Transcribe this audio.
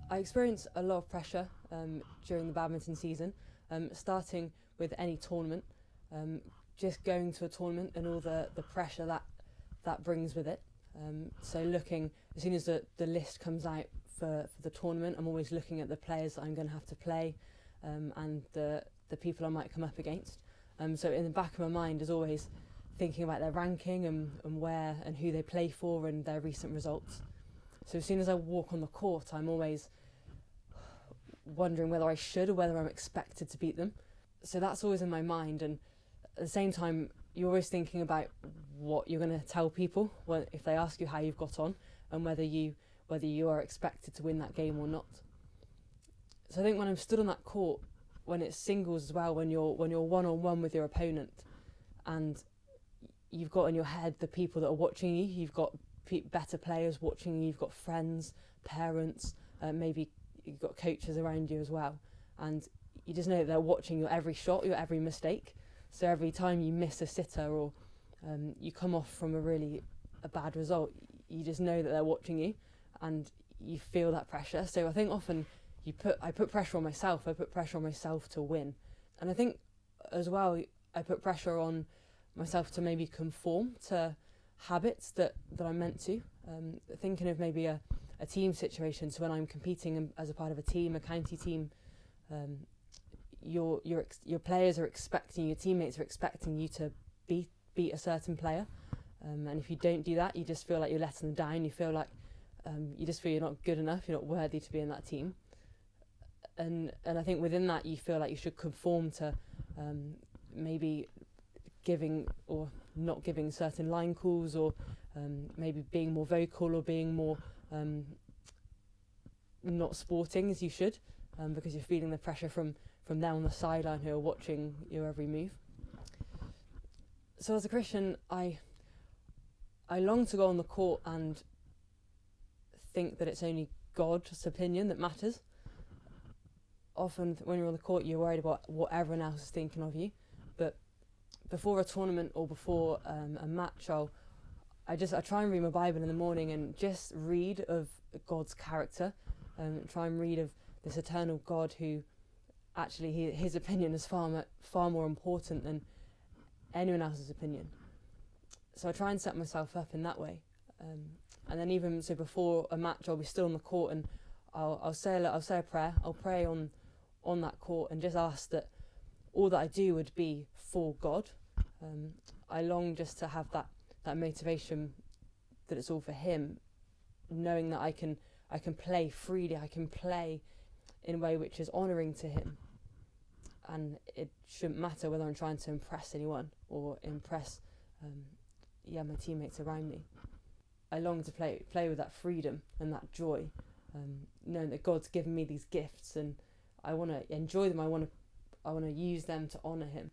I experience a lot of pressure during the badminton season, starting with any tournament, just going to a tournament and all the pressure that brings with it. So looking, as soon as the list comes out for the tournament, I'm always looking at the players that I'm going to have to play and the people I might come up against. So in the back of my mind is always thinking about their ranking and where and who they play for and their recent results. So as soon as I walk on the court, I'm always wondering whether I should or whether I'm expected to beat them. So that's always in my mind, and at the same time you're always thinking about what you're going to tell people if they ask you how you've got on and whether you are expected to win that game or not. So I think when I'm stood on that court, when it's singles as well, when you're one-on-one with your opponent and you've got in your head the people that are watching you, you've got better players watching you, you've got friends, parents, maybe you've got coaches around you as well, and you just know that they're watching your every shot, your every mistake. So every time you miss a sitter or you come off from a bad result, you just know that they're watching you and you feel that pressure. So I think often I put pressure on myself. I put pressure on myself to win. And I think as well I put pressure on myself to maybe conform to habits that I'm meant to. Thinking of maybe a team situation, so when I'm competing as a part of a team, a county team, your players are expecting, your teammates are expecting you to beat a certain player, and if you don't do that, you just feel like you're letting them down. You feel like you just feel you're not good enough, you're not worthy to be in that team, and I think within that you feel like you should conform to maybe giving or not giving certain line calls, or maybe being more vocal or being more not sporting as you should, because you're feeling the pressure from them on the sideline who are watching your every move. So as a Christian, I long to go on the court and think that it's only God's opinion that matters. Often when you're on the court, you're worried about what everyone else is thinking of you, but before a tournament or before a match, I try and read my Bible in the morning and just read of God's character, and try and read of this eternal God who actually his opinion is far more important than anyone else's opinion. So I try and set myself up in that way, and then even so before a match, I'll be still on the court and I'll say a prayer. I'll pray on that court and just ask that all that I do would be for God. I long just to have that motivation that it's all for Him, knowing that I can play freely, I can play in a way which is honouring to Him, and it shouldn't matter whether I'm trying to impress anyone or impress my teammates around me. I long to play with that freedom and that joy, knowing that God's given me these gifts and I want to enjoy them. I want to use them to honour Him.